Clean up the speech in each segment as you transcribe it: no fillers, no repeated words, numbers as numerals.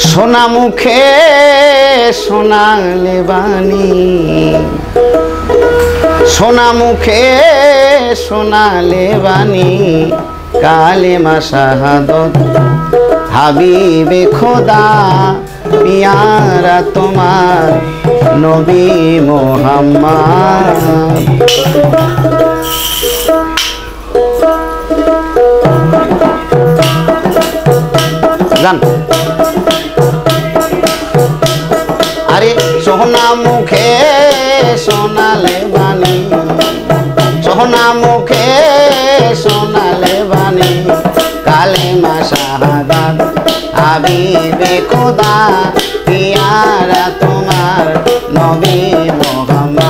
সোনা মুখে সোনালে বাণী, সোনা মুখে সোনালে বাণী, কালেমা শাহাদত হাবিবে খোদা, পিয়ারা তোমার নবী মুহাম্মদ। জান আরে সোনা মুখে সোনালে বাণী, সোনা মুখে সোনালে বাণী, কালেমা শাহাদাত হাবিবে খোদা, পিয়ারা তোমার নবী মুহাম্মদ।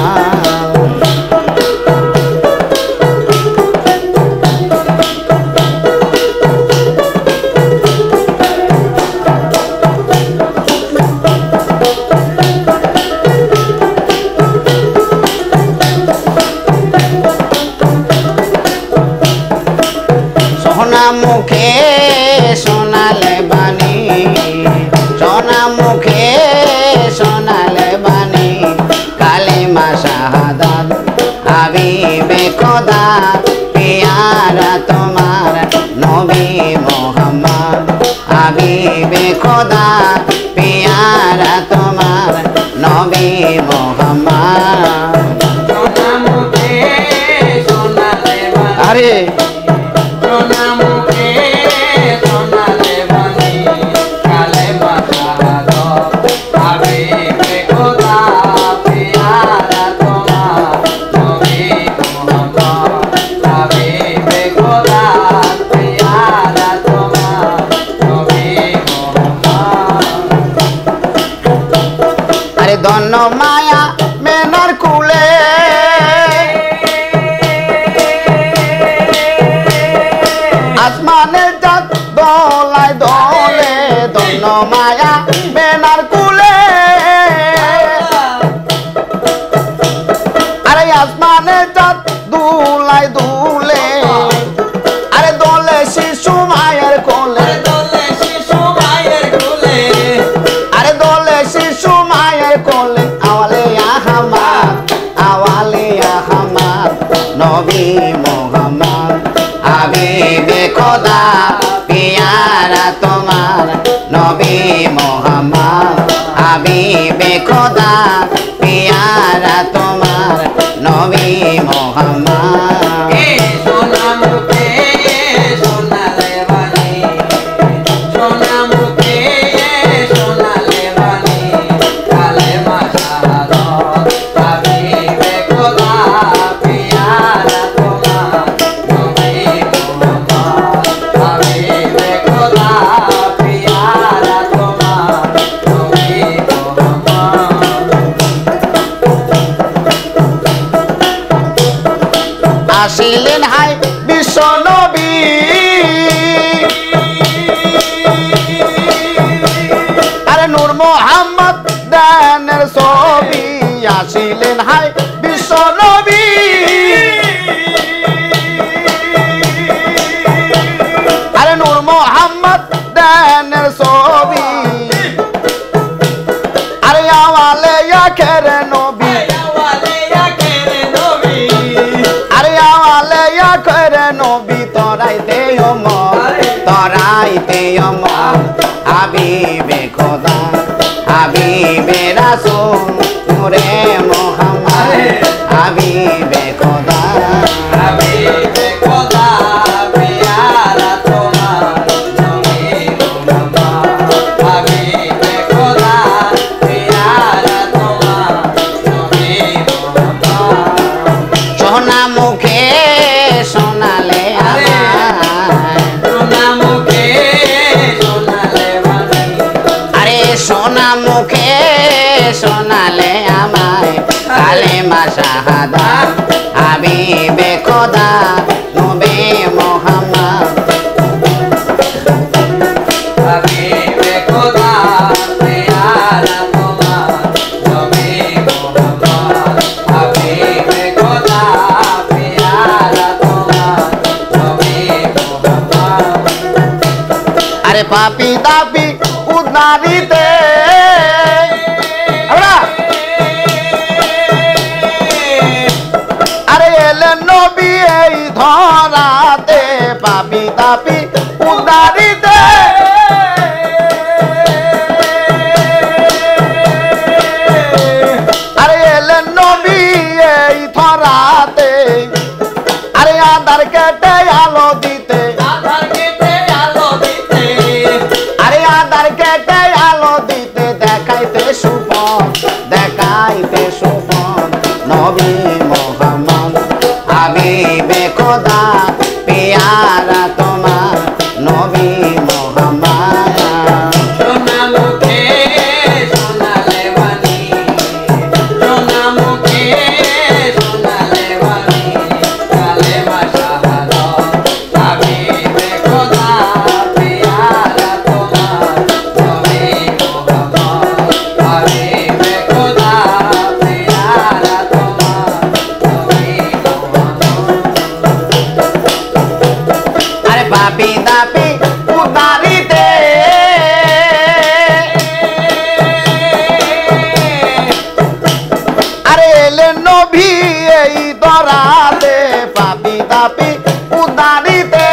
সোনা মুখে সোনালে বাণী, সোনা মুখে সোনালে বাণী, কালেমা শাহাদাত হাবিবে খোদা, পিয়ারা তোমার নবী মুহাম্মদ। হাবিবে খোদা, পিয়ারা তোমার নবী মুহাম্মদ। সোনা মুখে সোনালে বাণী, আরে সোনা মুখে সোনালে বাণী, কালেমা শাহাদত হাবিবে খোদা, পিয়ারা তোমার নবী মুহাম্মদ। হাবিবে খোদা, পিয়ারা তোমার নবী মুহাম্মদ। আরে ধন্য মায়া মেনার কুলে, আসমানের চাঁদ দোলায় দোলে, ধন্য মায়া মেনার কুলে, আরে আসমানের চাঁদ দুলায় দুলে, আরে দোলে শিশু মায়ের কোলে, দোলে শিশু মায়ের কোলে, আরে দোলে শিশু মায়ের কোলে, আওয়ালে আহমদ, আওয়ালে আহমদ নবী মুহাম্মদ। হাবিবে খোদা, পিয়ারা তোমার নবী মুহাম্মদ। হাবিবে খোদা, পিয়ারা তোমার নবী মুহাম্মদ। সোনা মুখে সোনালে বাণী, সোনা মুখে সোনালে বাণী, কালেমা শাহাদত হাবিবে খোদা, পিয়ারা তোমার নবী মুহাম্মদ। হাবিবে খোদা, পিয়ারা তোমার নবী মুহাম্মদ। আসিলেন হাই বিশ্ব নবী, আরে নূর মোহাম্মদ দানের ছবি, আসিলেন হাই বিশ্ব নবী, আরে নূর মোহাম্মদ দানের ছবি, আরে আওয়ালে আখের নবী, আরে আওয়ালে আখের নবী, তরাইতে অমর, তরাইতে অমর, হাবিবে খোদা, হাবিবে রাসূল নূরে মুহাম্মদ। হাবিবে খোদা, হাবিবে খোদা, পিয়ারা তোমার নবী মুহাম্মদ। হাবিবে খোদা, পিয়ারা তোমার নবী মুহাম্মদ। সোনা মুখে সোনালে আমায়, সোনা মুখে সোনালে বাণী, আরে সোনা মুখে সোনালে আমায়, কালেমা শাহাদাত হাবিবে খোদা, নবী মুহাম্মদ। হাবিবে খোদা, পিয়ারা তোমার নবী মুহাম্মদ। হাবিবে খোদা, পিয়ারা তোমার নবী মুহাম্মদ। আরে পাপি দাপি উদ উদারিতে আরে এলেন নবী এই ধরাতে পাপি তাপি উদারিতে আরে এলেন নবী এই ধরাতে আরে আধার কেটে আলো দিতে আরে আধার কেটে আলো দিতে দেখাইতে সুপথ নবী মোহাম্মদ হাবিবে খোদা পেয়ারা তোমার নবী মোহাম্মদ সোনা মুখে সোনালে বাণী সোনা মুখে সোনালে বাণী কালেমা শাহাদাত হাবিবে খোদা পেয়ারা তোমার নবী মোহাম্মদ হাবিবে খোদা পেয়ারা তোমার নবী মোহাম্মদ আরে পাপি দাপি উদারিতে আরে এলেন নবী এই দরাতে পাপি দাপি উদারিতে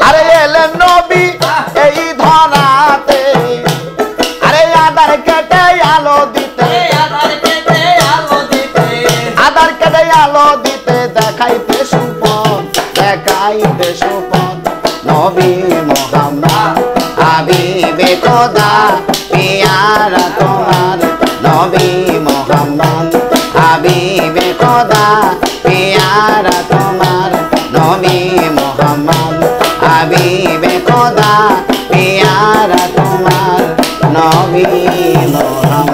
আরে এলেন নবী এই ধরাতে আরে আধার কেটে আলো দিতে আধার কেটে আলো দিতে দেখাইতে সুপথ নবী মোহাম্মদ হাবিবে খোদা পেয়ারা তোমার নবী মোহাম্মদ হাবিবে খোদা পেয়ারা তোমার নবী মোহাম্মদ হাবিবে খোদা পেয়ারা তোমার নবী মোহাম্মদ